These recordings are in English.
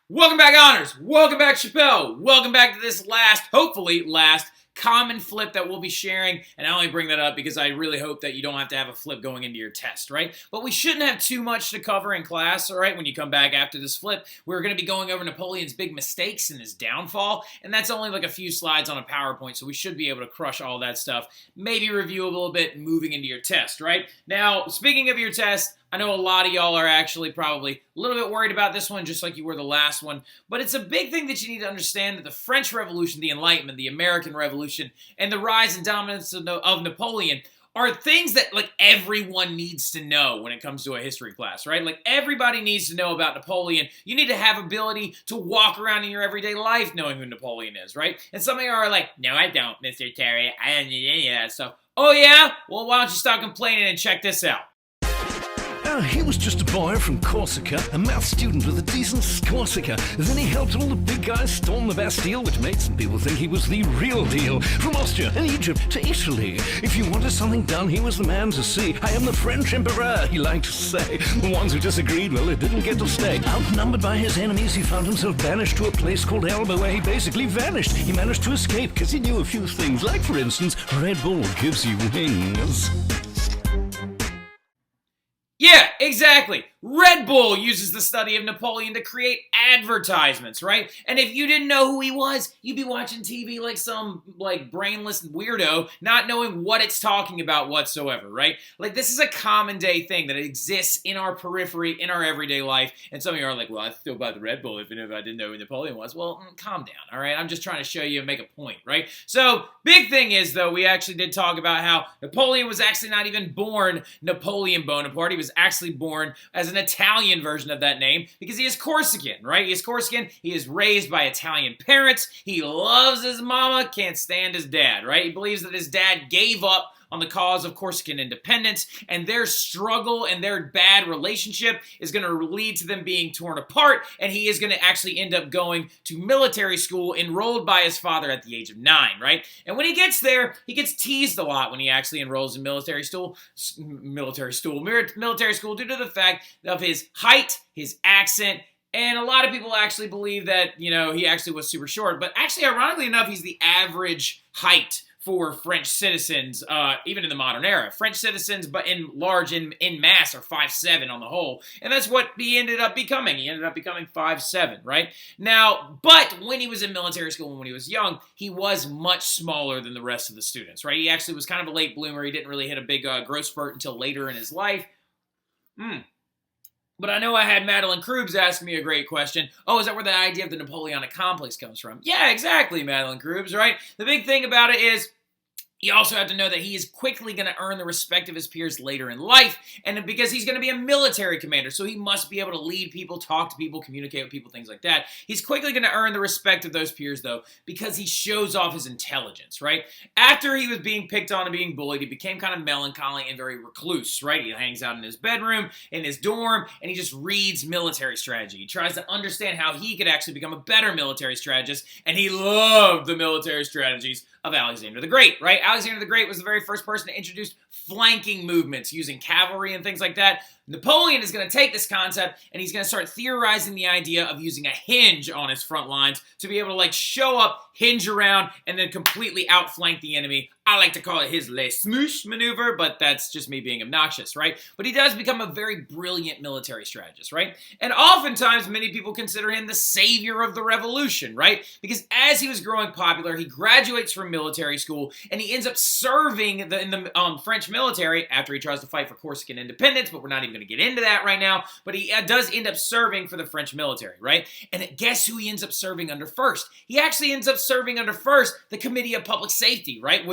Welcome back, Honors. Welcome back, Chappelle. Welcome back to this hopefully last, common flip that we'll be sharing. And I only bring that up because I really hope that you don't have to have a flip going into your test, right? But we shouldn't have too much to cover in class, all right, when you come back after this flip. We're going to be going over Napoleon's big mistakes and his downfall. And that's only like a few slides on a PowerPoint, so we should be able to crush all that stuff. Maybe review a little bit moving into your test, right? Now, speaking of your test, I know a lot of y'all are actually probably a little bit worried about this one, just like you were the last one. But it's a big thing that you need to understand that the French Revolution, the Enlightenment, the American Revolution, and the rise and dominance of Napoleon are things that, like, everyone needs to know when it comes to a history class, right? Like, everybody needs to know about Napoleon. You need to have ability to walk around in your everyday life knowing who Napoleon is, right? And some of you are like, no, I don't, Mr. Terry. I don't need any of that stuff. Oh, yeah? Well, why don't you stop complaining and check this out? He was just a boy from Corsica, a math student with a decent Scorsica. Then he helped all the big guys storm the Bastille, which made some people think he was the real deal. From Austria and Egypt to Italy, if you wanted something done, he was the man to see. I am the French emperor, he liked to say. The ones who disagreed, well, they didn't get to stay. Outnumbered by his enemies, he found himself banished to a place called Elba, where he basically vanished. He managed to escape because he knew a few things, like, for instance, Red Bull gives you wings. Yeah, exactly. Red Bull uses the study of Napoleon to create advertisements, right? And if you didn't know who he was, you'd be watching TV like some, brainless weirdo, not knowing what it's talking about whatsoever, right? Like, this is a common day thing that exists in our periphery, in our everyday life, and some of you are like, well, I still buy the Red Bull even if I didn't know who Napoleon was. Well, calm down, all right? I'm just trying to show you and make a point, right? So, big thing is, though, we actually did talk about how Napoleon was actually not even born Napoleon Bonaparte. He was actually born as an Italian version of that name because he is Corsican, right? He is Corsican. He is raised by Italian parents. He loves his mama, can't stand his dad, right? He believes that his dad gave up on the cause of Corsican independence, and their struggle and their bad relationship is going to lead to them being torn apart, and he is going to actually end up going to military school, enrolled by his father at the age of 9, right? And when he gets there, he gets teased a lot when he actually enrolls in military school due to the fact of his height, his accent, and a lot of people actually believe that, he actually was super short, but actually, ironically enough, he's the average height for French citizens, even in the modern era. French citizens, but in mass, are 5'7" on the whole. And that's what he ended up becoming. He ended up becoming 5'7", right? Now, but when he was in military school and when he was young, he was much smaller than the rest of the students, right? He actually was kind of a late bloomer. He didn't really hit a big growth spurt until later in his life. But I know I had Madeline Krubs ask me a great question. Oh, is that where the idea of the Napoleonic complex comes from? Yeah, exactly, Madeline Krubs, right? The big thing about it is, you also have to know that he is quickly going to earn the respect of his peers later in life, and because he's going to be a military commander, so he must be able to lead people, talk to people, communicate with people, things like that. He's quickly going to earn the respect of those peers, though, because he shows off his intelligence, right? After he was being picked on and being bullied, he became kind of melancholy and very recluse, right? He hangs out in his bedroom, in his dorm, and he just reads military strategy. He tries to understand how he could actually become a better military strategist, and he loved the military strategies of Alexander the Great, right? Alexander the Great was the very first person to introduce flanking movements using cavalry and things like that. Napoleon is going to take this concept and he's going to start theorizing the idea of using a hinge on his front lines to be able to show up, hinge around, and then completely outflank the enemy. I like to call it his Les Smoosh maneuver, but that's just me being obnoxious, right? But he does become a very brilliant military strategist, right? And oftentimes, many people consider him the savior of the revolution, right? Because as he was growing popular, he graduates from military school, and he ends up serving in the French military after he tries to fight for Corsican independence, but we're not even going to get into that right now. But he does end up serving for the French military, right? And guess who he ends up serving under first? He actually ends up serving under first the Committee of Public Safety, right?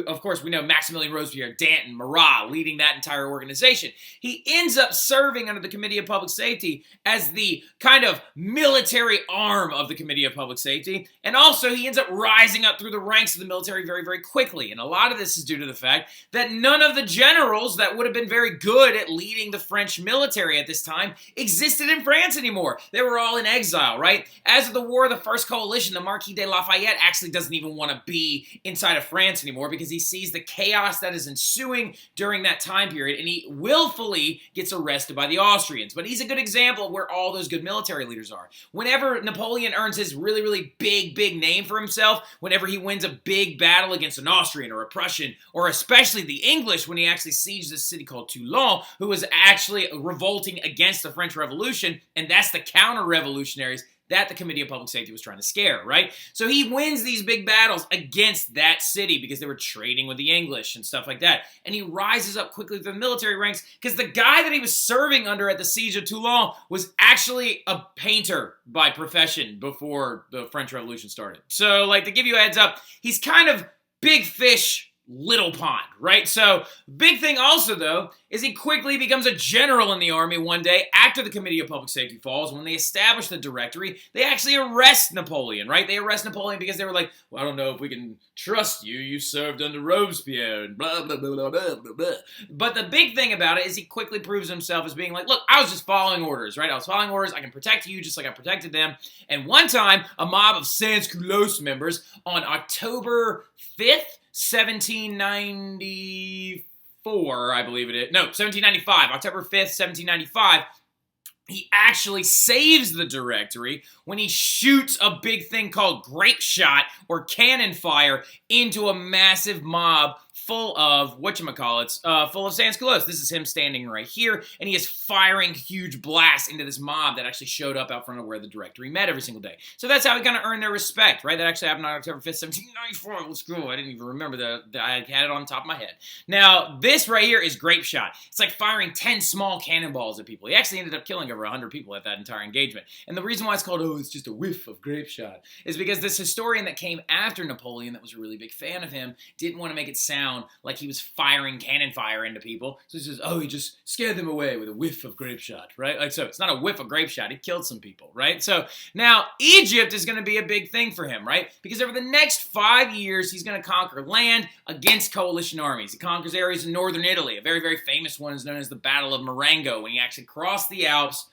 Of course, we know Maximilien Robespierre, Danton, Marat leading that entire organization. He ends up serving under the Committee of Public Safety as the kind of military arm of the Committee of Public Safety. And also, he ends up rising up through the ranks of the military very, very quickly. And a lot of this is due to the fact that none of the generals that would have been very good at leading the French military at this time existed in France anymore. They were all in exile, right? As of the War of the First Coalition, the Marquis de Lafayette actually doesn't even want to be inside of France anymore because he sees the chaos that is ensuing during that time period, and he willfully gets arrested by the Austrians. But he's a good example of where all those good military leaders are. Whenever Napoleon earns his really, really big name for himself, whenever he wins a big battle against an Austrian or a Prussian, or especially the English when he actually sieged this city called Toulon, who was actually revolting against the French Revolution, and that's the counter-revolutionaries that the Committee of Public Safety was trying to scare, right? So he wins these big battles against that city because they were trading with the English and stuff like that. And he rises up quickly through the military ranks because the guy that he was serving under at the siege of Toulon was actually a painter by profession before the French Revolution started. So, like, to give you a heads up, he's kind of big fish, little pond, right? So, big thing also, though, is he quickly becomes a general in the army one day after the Committee of Public Safety falls. When they establish the Directory, they actually arrest Napoleon, right? They arrest Napoleon because they were like, well, I don't know if we can trust you. You served under Robespierre and blah, blah, blah, blah, blah, blah. But the big thing about it is he quickly proves himself as being like, look, I was just following orders, right? I was following orders. I can protect you just like I protected them. And one time, a mob of sans-culottes members on October 5th, 1794, I believe it is. No, 1795. October 5th, 1795. He actually saves the Directory when he shoots a big thing called grape shot or cannon fire into a massive mob full of, full of sans-culottes. This is him standing right here, and he is firing huge blasts into this mob that actually showed up out front of where the Directory met every single day. So that's how he kind of earned their respect, right? That actually happened on October 5th, 1794. Let's go. I didn't even remember that. I had it on top of my head. Now, this right here is grape shot. It's like firing 10 small cannonballs at people. He actually ended up killing over 100 people at that entire engagement. And the reason why it's called, it's just a whiff of grape shot, is because this historian that came after Napoleon that was a really big fan of him didn't want to make it sound like he was firing cannon fire into people. So he says, he just scared them away with a whiff of grape shot, right? Like, so it's not a whiff of grape shot. He killed some people, right? So now Egypt is going to be a big thing for him, right? Because over the next 5 years, he's going to conquer land against coalition armies. He conquers areas in northern Italy. A very, very famous one is known as the Battle of Marengo, when he actually crossed the Alps.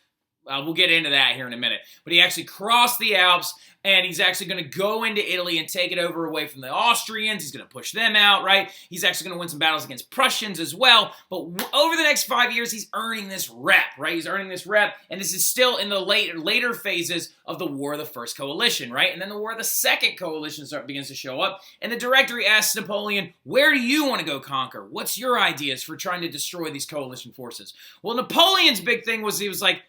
We'll get into that here in a minute. But he actually crossed the Alps, and he's actually going to go into Italy and take it over away from the Austrians. He's going to push them out, right? He's actually going to win some battles against Prussians as well. But over the next 5 years, he's earning this rep, right? He's earning this rep, and this is still in the later phases of the War of the First Coalition, right? And then the War of the Second Coalition begins to show up, and the Directory asks Napoleon, where do you want to go conquer? What's your ideas for trying to destroy these coalition forces? Well, Napoleon's big thing was he was like,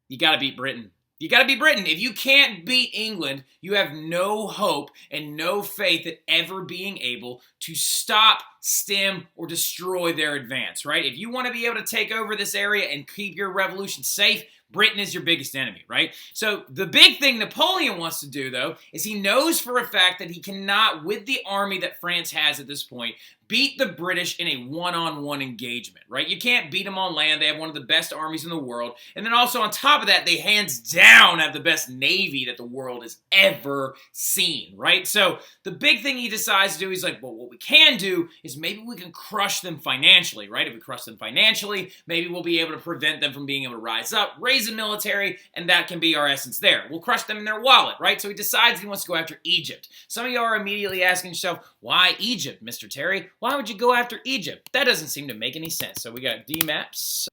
you got to beat Britain. You got to beat Britain. If you can't beat England, you have no hope and no faith at ever being able to stop, stem, or destroy their advance, right? If you want to be able to take over this area and keep your revolution safe, Britain is your biggest enemy, right? So the big thing Napoleon wants to do, though, is he knows for a fact that he cannot, with the army that France has at this point, beat the British in a one-on-one engagement, right? You can't beat them on land. They have one of the best armies in the world. And then also on top of that, they hands down have the best navy that the world has ever seen, right? So the big thing he decides to do, he's like, well, what we can do is maybe we can crush them financially, right? If we crush them financially, maybe we'll be able to prevent them from being able to rise up, raise a military, and that can be our essence there. We'll crush them in their wallet, right? So he decides he wants to go after Egypt. Some of you are immediately asking yourself, why Egypt, Mr. Terry? Why would you go after Egypt? That doesn't seem to make any sense. So we got D-maps.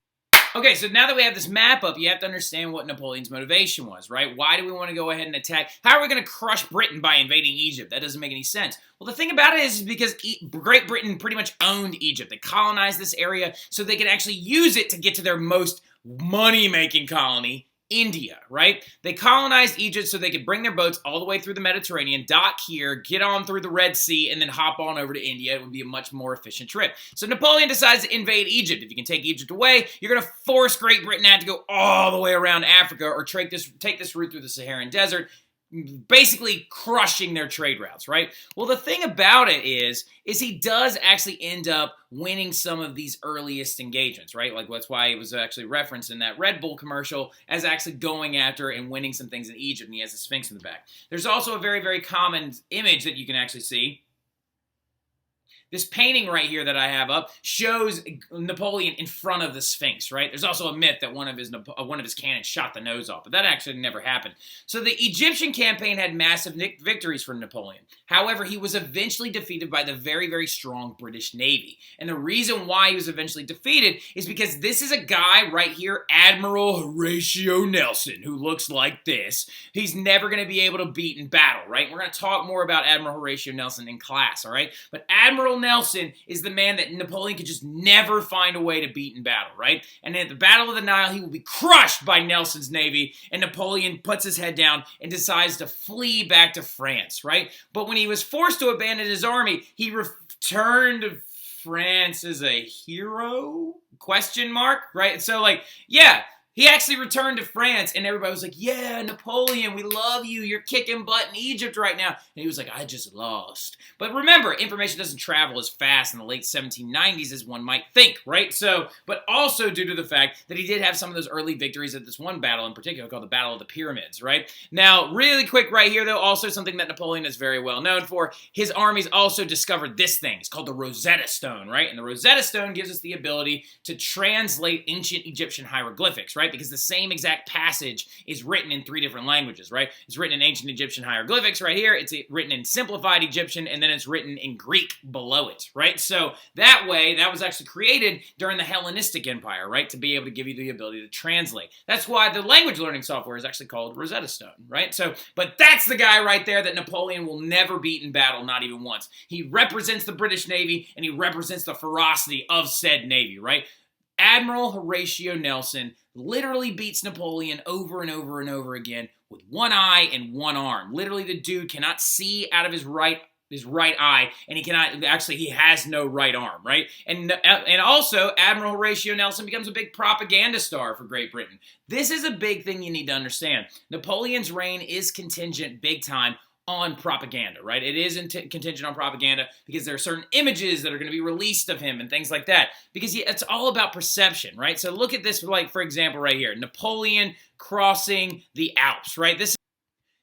Okay, so now that we have this map up, you have to understand what Napoleon's motivation was, right? Why do we want to go ahead and attack? How are we going to crush Britain by invading Egypt? That doesn't make any sense. Well, the thing about it is because Great Britain pretty much owned Egypt. They colonized this area so they could actually use it to get to their most money-making colony, India, right? They colonized Egypt so they could bring their boats all the way through the Mediterranean, dock here, get on through the Red Sea, and then hop on over to India. It would be a much more efficient trip. So Napoleon decides to invade Egypt. If you can take Egypt away, you're going to force Great Britain to have to go all the way around Africa or take this route through the Saharan Desert, basically crushing their trade routes, right? Well, the thing about it is he does actually end up winning some of these earliest engagements, right? Like, that's why it was actually referenced in that Red Bull commercial as actually going after and winning some things in Egypt, and he has a Sphinx in the back. There's also a very, very common image that you can actually see This painting right here that I have up shows Napoleon in front of the Sphinx, right? There's also a myth that one of his cannons shot the nose off, but that actually never happened. So the Egyptian campaign had massive victories for Napoleon. However, he was eventually defeated by the very, very strong British Navy. And the reason why he was eventually defeated is because this is a guy right here, Admiral Horatio Nelson, who looks like this. He's never going to be able to beat in battle, right? We're going to talk more about Admiral Horatio Nelson in class, all right? But Admiral Nelson is the man that Napoleon could just never find a way to beat in battle, right? And at the Battle of the Nile, he will be crushed by Nelson's navy, and Napoleon puts his head down and decides to flee back to France, right? But when he was forced to abandon his army, he returned to France as a hero? Question mark, right? So, like, yeah, he actually returned to France, and everybody was like, yeah, Napoleon, we love you. You're kicking butt in Egypt right now. And he was like, I just lost. But remember, information doesn't travel as fast in the late 1790s as one might think, right? So, but also due to the fact that he did have some of those early victories at this one battle in particular called the Battle of the Pyramids, right? Now, really quick right here, though, also something that Napoleon is very well known for, his armies also discovered this thing. It's called the Rosetta Stone, right? And the Rosetta Stone gives us the ability to translate ancient Egyptian hieroglyphics, right? Because the same exact passage is written in 3 different languages, right? It's written in ancient Egyptian hieroglyphics right here. It's written in simplified Egyptian, and then it's written in Greek below it, right? So that way, that was actually created during the Hellenistic Empire, right? To be able to give you the ability to translate. That's why the language learning software is actually called Rosetta Stone, right? So, but that's the guy right there that Napoleon will never beat in battle, not even once. He represents the British Navy, and he represents the ferocity of said Navy, right? Admiral Horatio Nelson literally beats Napoleon over and over and over again with one eye and one arm. Literally, the dude cannot see out of his right eye, and he has no right arm, right? And also, Admiral Horatio Nelson becomes a big propaganda star for Great Britain. This is a big thing you need to understand. Napoleon's reign is contingent big time on propaganda, right? It is contingent on propaganda because there are certain images that are going to be released of him and things like that. Because it's all about perception, right? So look at this, like, for example, right here. Napoleon crossing the Alps, right? This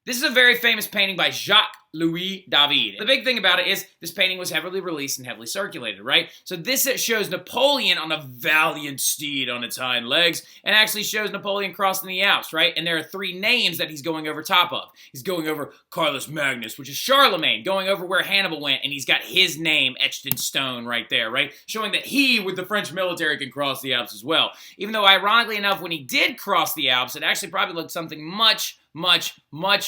is a very famous painting by Jacques-Louis David. The big thing about it is this painting was heavily released and heavily circulated, right? So this shows Napoleon on a valiant steed on its hind legs, and actually shows Napoleon crossing the Alps, right? And there are 3 names that he's going over top of. He's going over Carolus Magnus, which is Charlemagne, going over where Hannibal went, and he's got his name etched in stone right there, right? Showing that he, with the French military, can cross the Alps as well. Even though, ironically enough, when he did cross the Alps, it actually probably looked something much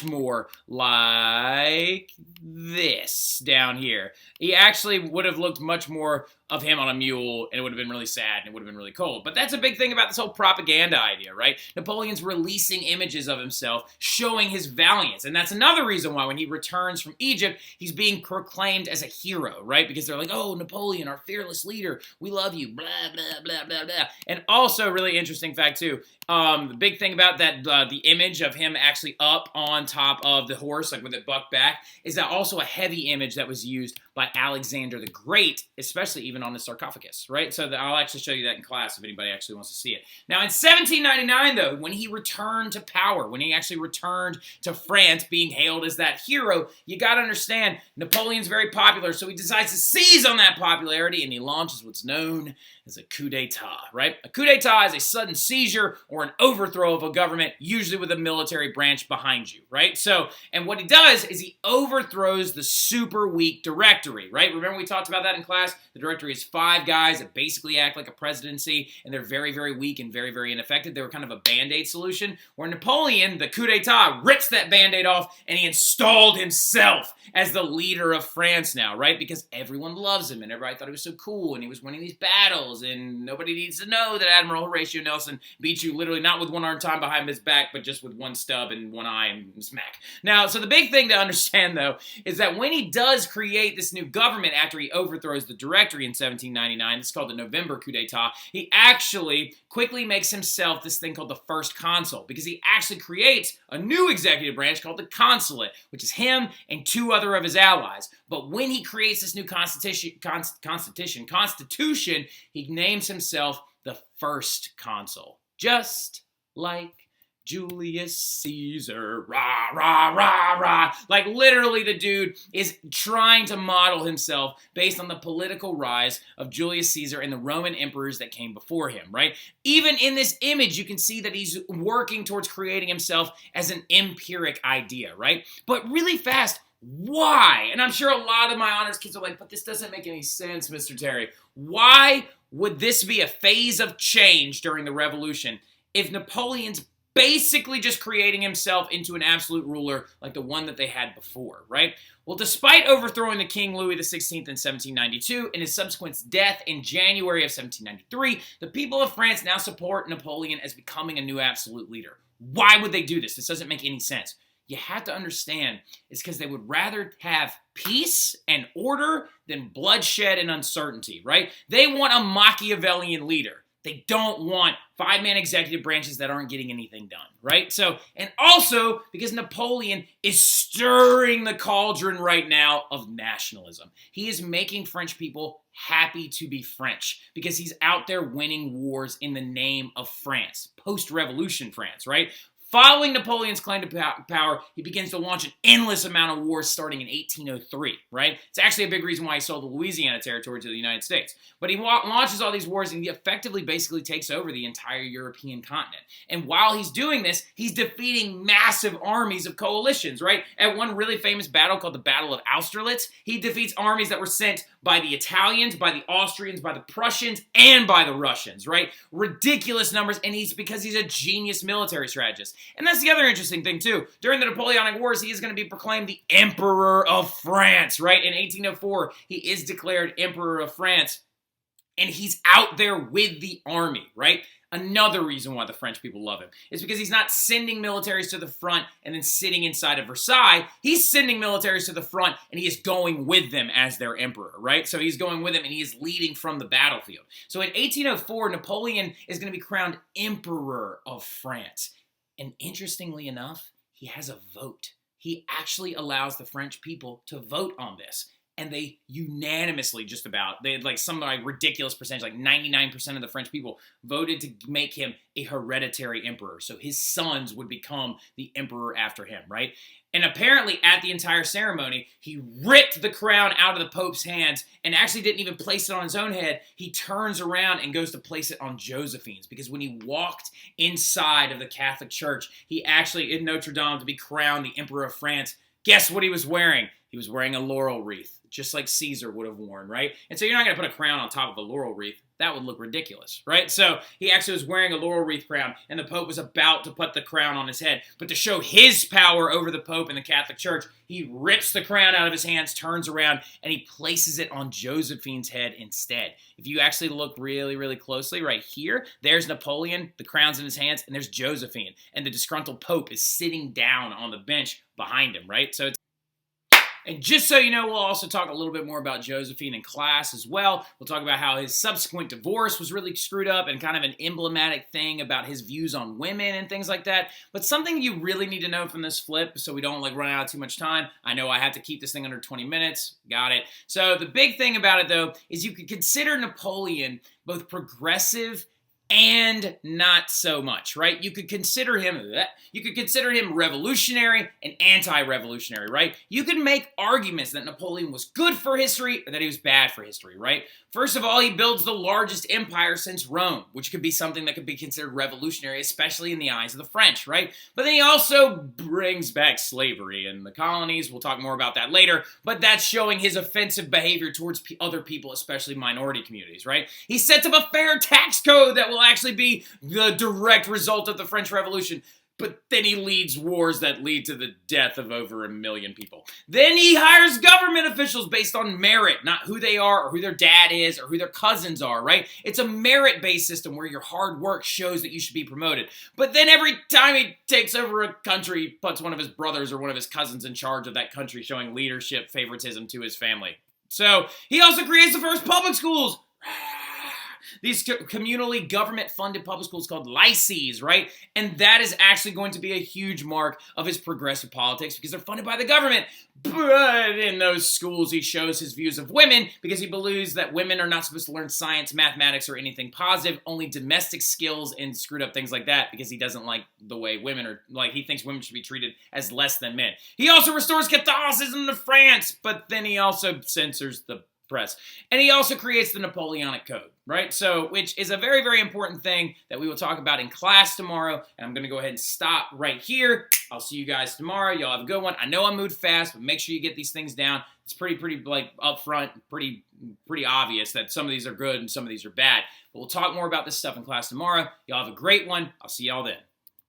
more like this down here. He actually would have looked much more of him on a mule, and it would have been really sad, and it would have been really cold. But that's a big thing about this whole propaganda idea, right? Napoleon's releasing images of himself, showing his valiance. And that's another reason why when he returns from Egypt, he's being proclaimed as a hero, right? Because they're like, oh, Napoleon, our fearless leader, we love you, blah, blah, blah, blah, blah. And also, really interesting fact, too, the big thing about that, the image of him actually up on top of the horse, like with it bucked back, is that also a heavy image that was used by Alexander the Great, especially even on the sarcophagus, right? So I'll actually show you that in class if anybody actually wants to see it. Now, in 1799, though, when he returned to power, when he actually returned to France, being hailed as that hero, you got to understand, Napoleon's very popular, so he decides to seize on that popularity, and he launches what's known as a coup d'etat, right? A coup d'etat is a sudden seizure or an overthrow of a government, usually with a military branch behind you, right? So, and what he does is he overthrows the super weak directory, right? Remember we talked about that in class? The directory is 5 guys that basically act like a presidency, and they're very, very weak and very, very ineffective. They were kind of a Band-Aid solution, where Napoleon, the coup d'etat, rips that Band-Aid off, and he installed himself as the leader of France now, right? Because everyone loves him, and everybody thought he was so cool, and he was winning these battles, and nobody needs to know that Admiral Horatio Nelson beat you literally not with one arm tied behind his back, but just with one stub and one eye and smack. Now, so the big thing to understand, though, is that when he does create this new government after he overthrows the directory in 1799, it's called the November coup d'etat, he actually quickly makes himself this thing called the first consul, because he actually creates a new executive branch called the consulate, which is him and 2 other of his allies. But when he creates this new constitution, he names himself the first consul, just like Julius Caesar, rah, rah, rah, rah. Like, literally, the dude is trying to model himself based on the political rise of Julius Caesar and the Roman emperors that came before him, right? Even in this image, you can see that he's working towards creating himself as an empiric idea, right? But really fast, why? And I'm sure a lot of my honors kids are like, but this doesn't make any sense, Mr. Terry. Why would this be a phase of change during the Revolution if Napoleon's basically just creating himself into an absolute ruler like the one that they had before, right? Well, despite overthrowing the King Louis XVI in 1792 and his subsequent death in January of 1793, the people of France now support Napoleon as becoming a new absolute leader. Why would they do this? This doesn't make any sense. You have to understand it's because they would rather have peace and order than bloodshed and uncertainty, right? They want a Machiavellian leader. They don't want five-man executive branches that aren't getting anything done, right? So, and also because Napoleon is stirring the cauldron right now of nationalism. He is making French people happy to be French because he's out there winning wars in the name of France, post-revolution France, right? Following Napoleon's claim to power, he begins to launch an endless amount of wars starting in 1803, right? It's actually a big reason why he sold the Louisiana Territory to the United States. But he launches all these wars and he effectively basically takes over the entire European continent. And while he's doing this, he's defeating massive armies of coalitions, right? At one really famous battle called the Battle of Austerlitz, he defeats armies that were sent by the Italians, by the Austrians, by the Prussians, and by the Russians, right? Ridiculous numbers, and because he's a genius military strategist. And that's the other interesting thing, too. During the Napoleonic Wars, he is going to be proclaimed the Emperor of France, right? In 1804, he is declared Emperor of France, and he's out there with the army, right? Another reason why the French people love him is because he's not sending militaries to the front and then sitting inside of Versailles. He's sending militaries to the front and he is going with them as their emperor, right? So he's going with them and he is leading from the battlefield. So in 1804, Napoleon is going to be crowned Emperor of France. And interestingly enough, he has a vote. He actually allows the French people to vote on this. And they unanimously they had like some like ridiculous percentage, like 99% of the French people voted to make him a hereditary emperor. So his sons would become the emperor after him, right? And apparently at the entire ceremony, he ripped the crown out of the Pope's hands and actually didn't even place it on his own head. He turns around and goes to place it on Josephine's because when he walked inside of the Catholic Church, he actually, in Notre Dame, to be crowned the Emperor of France, guess what he was wearing? He was wearing a laurel wreath, just like Caesar would have worn, right? And so you're not going to put a crown on top of a laurel wreath. That would look ridiculous, right? So he actually was wearing a laurel wreath crown, and the Pope was about to put the crown on his head. But to show his power over the Pope and the Catholic Church, he rips the crown out of his hands, turns around, and he places it on Josephine's head instead. If you actually look really, really closely right here, there's Napoleon, the crown's in his hands, and there's Josephine. And the disgruntled Pope is sitting down on the bench behind him, right? So and just so you know, we'll also talk a little bit more about Josephine in class as well. We'll talk about how his subsequent divorce was really screwed up and kind of an emblematic thing about his views on women and things like that. But something you really need to know from this flip so we don't like run out of too much time. I know I have to keep this thing under 20 minutes. Got it. So the big thing about it, though, is you could consider Napoleon both progressive and not so much, right? You could consider him revolutionary and anti-revolutionary, right? You could make arguments that Napoleon was good for history or that he was bad for history, right? First of all, he builds the largest empire since Rome, which could be something that could be considered revolutionary, especially in the eyes of the French, right? But then he also brings back slavery in the colonies. We'll talk more about that later, but that's showing his offensive behavior towards other people, especially minority communities, right? He sets up a fair tax code that will actually be the direct result of the French Revolution. But then he leads wars that lead to the death of over 1 million people. Then he hires government officials based on merit, not who they are or who their dad is or who their cousins are, right? It's a merit-based system where your hard work shows that you should be promoted. But then every time he takes over a country, he puts one of his brothers or one of his cousins in charge of that country, showing leadership favoritism to his family. So he also creates the first public schools. these communally government-funded public schools called lycees, right? And that is actually going to be a huge mark of his progressive politics because they're funded by the government. But in those schools, he shows his views of women because he believes that women are not supposed to learn science, mathematics, or anything positive, only domestic skills and screwed up things like that because he doesn't like the way women are, like, he thinks women should be treated as less than men. He also restores Catholicism to France, but then he also censors the press. And he also creates the Napoleonic Code, right? So, which is a very, very important thing that we will talk about in class tomorrow. And I'm going to go ahead and stop right here. I'll see you guys tomorrow. Y'all have a good one. I know I moved fast, but make sure you get these things down. It's pretty like upfront, pretty obvious that some of these are good and some of these are bad. But we'll talk more about this stuff in class tomorrow. Y'all have a great one. I'll see y'all then.